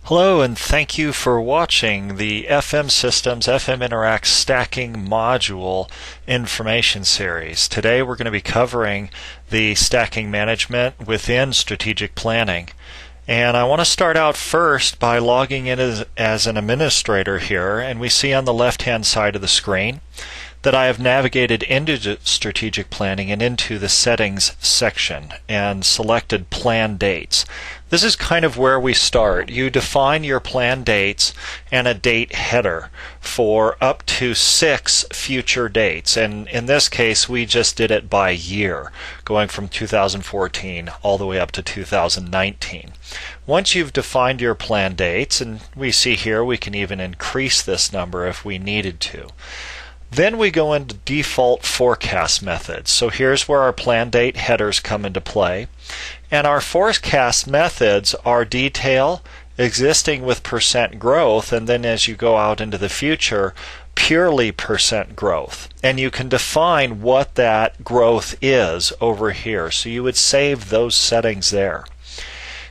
Hello, and thank you for watching the FM Systems FM Interact Stacking Module information series. Today we're going to be covering the stacking management within strategic planning. And I want to start out first by logging in as an administrator here, and we see on the left-hand side of the screen that I have navigated into strategic planning and into the settings section and selected plan dates. This is kind of where we start. You define your plan dates and a date header for up to 6 future dates, and in this case we just did it by year, going from 2014 all the way up to 2019. Once you've defined your plan dates, and we see here we can even increase this number if we needed to, then we go into default forecast methods. So here's where our plan date headers come into play. And our forecast methods are detail, existing with percent growth, and then as you go out into the future, purely percent growth. And you can define what that growth is over here. So you would save those settings there.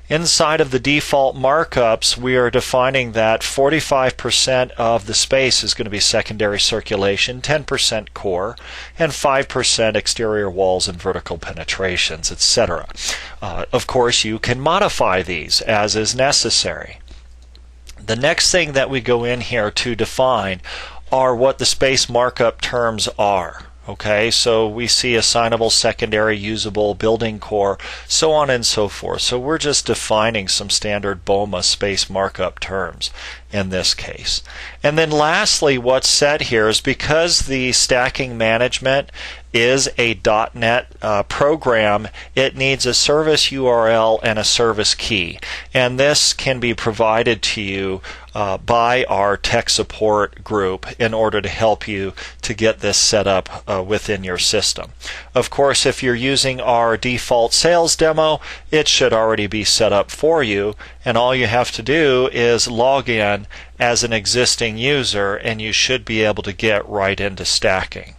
Inside of the default markups, we are defining that 45% of the space is going to be secondary circulation, 10% core, and 5% exterior walls and vertical penetrations, etc. Of course, you can modify these as is necessary. The next thing that we go in here to define are what the space markup terms are. Okay, so we see assignable, secondary, usable, building core, so on and so forth. So we're just defining some standard BOMA space markup terms in this case. And then lastly, what's set here is because the stacking management is a .NET program, it needs a service URL and a service key. And this can be provided to you by our tech support group in order to help you to get this set up within your system. Of course, if you're using our default sales demo, it should already be set up for you, and all you have to do is log in as an existing user and you should be able to get right into stacking.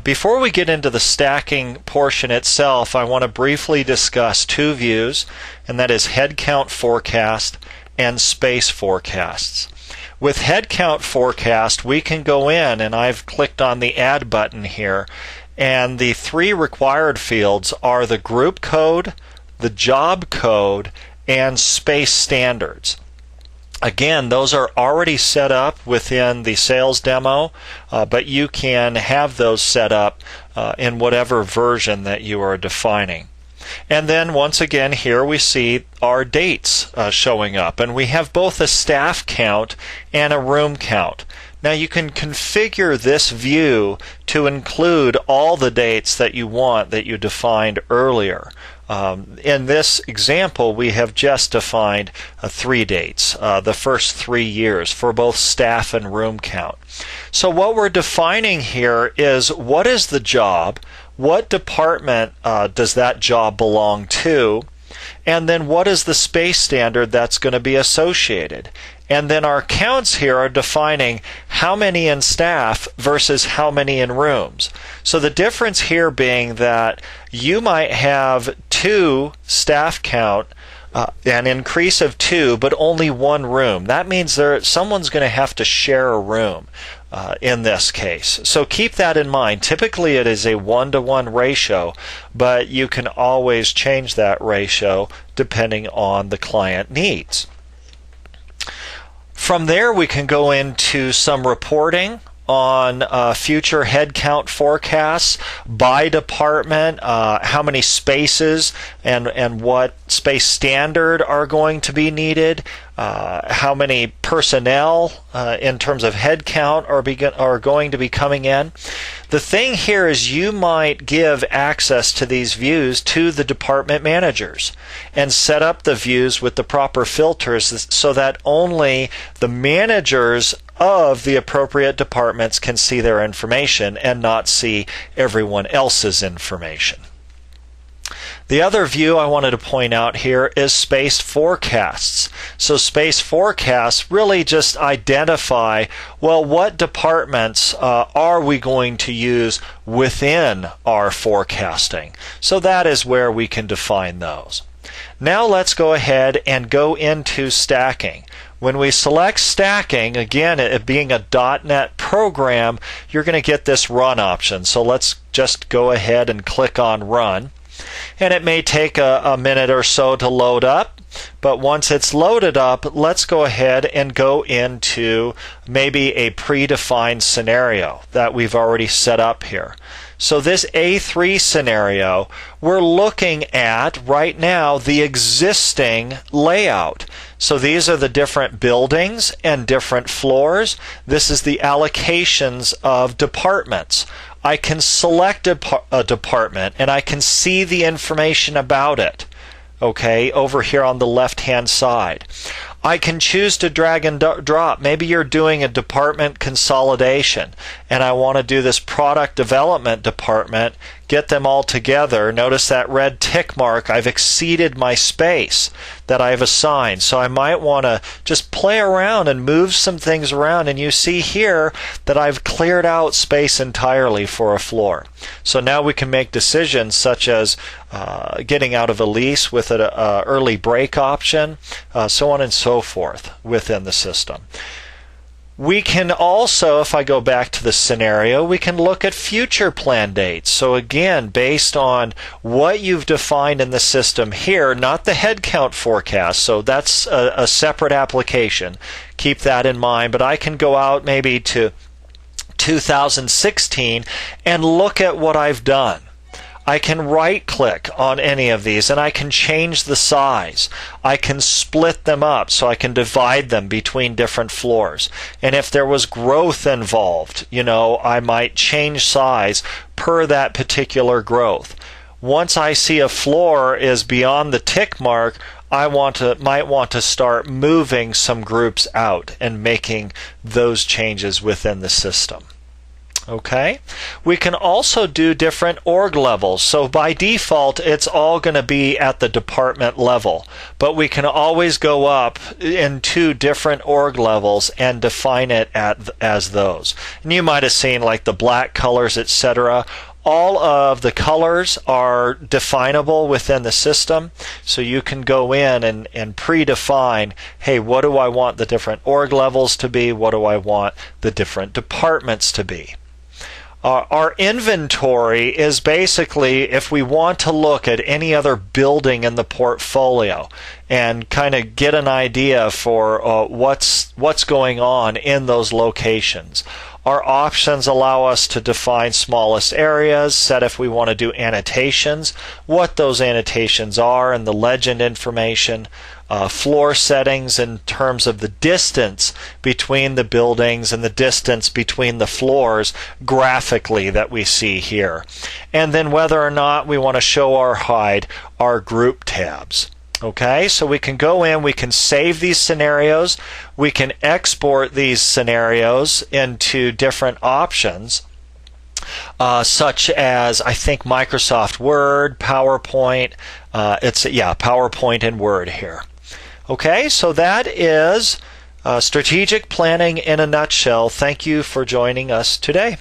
Before we get into the stacking portion itself, I want to briefly discuss two views, and that is headcount forecast and space forecasts. With headcount forecast, we can go in, and I've clicked on the add button here, and the 3 required fields are the group code, the job code, and space standards. Again, those are already set up within the sales demo, but you can have those set up in whatever version that you are defining. And then once again here we see our dates showing up, and we have both a staff count and a room count. Now you can configure this view to include all the dates that you want that you defined earlier. In this example, we have just defined 3 dates, the first 3 years for both staff and room count. So what we're defining here is what is the job, what department does that job belong to, and then what is the space standard that's going to be associated. And then our counts here are defining how many in staff versus how many in rooms. So the difference here being that you might have 2 staff count, an increase of 2, but only 1 room. That means someone's going to have to share a room in this case. So keep that in mind. Typically it is a 1-to-1 ratio, but you can always change that ratio depending on the client needs. From there we can go into some reporting on future headcount forecasts by department, how many spaces and what space standard are going to be needed, how many personnel in terms of headcount are going to be coming in. The thing here is you might give access to these views to the department managers and set up the views with the proper filters so that only the managers of the appropriate departments can see their information and not see everyone else's information. The other view I wanted to point out here is space forecasts. So space forecasts really just identify, well, what departments are we going to use within our forecasting? So that is where we can define those. Now let's go ahead and go into stacking. When we select stacking, again, it being a .NET program, you're going to get this run option. So let's just go ahead and click on run. And it may take a minute or so to load up, but once it's loaded up, let's go ahead and go into maybe a predefined scenario that we've already set up here. So this A3 scenario, we're looking at right now the existing layout. So these are the different buildings and different floors. This is the allocations of departments. I can select a department and I can see the information about it, okay, over here on the left-hand side. I can choose to drag and drop. Maybe you're doing a department consolidation and I want to do this product development department, get them all together. Notice that red tick mark. I've exceeded my space that I've assigned. So I might want to just play around and move some things around, and you see here that I've cleared out space entirely for a floor. So now we can make decisions such as getting out of a lease with an early break option, so on and so forth within the system. We can also, if I go back to the scenario, we can look at future plan dates. So again, based on what you've defined in the system here, not the headcount forecast, so that's a separate application. Keep that in mind, but I can go out maybe to 2016 and look at what I've done. I can right-click on any of these and I can change the size. I can split them up so I can divide them between different floors. And if there was growth involved, I might change size per that particular growth. Once I see a floor is beyond the tick mark, I might want to start moving some groups out and making those changes within the system. Okay, we can also do different org levels. So by default, it's all going to be at the department level, but we can always go up into different org levels and define it as those. And you might have seen like the black colors, etc. All of the colors are definable within the system, so you can go in and predefine, hey, what do I want the different org levels to be? What do I want the different departments to be? Our inventory is basically if we want to look at any other building in the portfolio and kind of get an idea for what's going on in those locations. Our options allow us to define smallest areas, set if we want to do annotations, what those annotations are and the legend information, floor settings in terms of the distance between the buildings and the distance between the floors graphically that we see here. And then whether or not we want to show or hide our group tabs. Okay, so we can go in, we can save these scenarios, we can export these scenarios into different options, such as I think Microsoft Word, PowerPoint, PowerPoint and Word here. Okay, so that is strategic planning in a nutshell. Thank you for joining us today.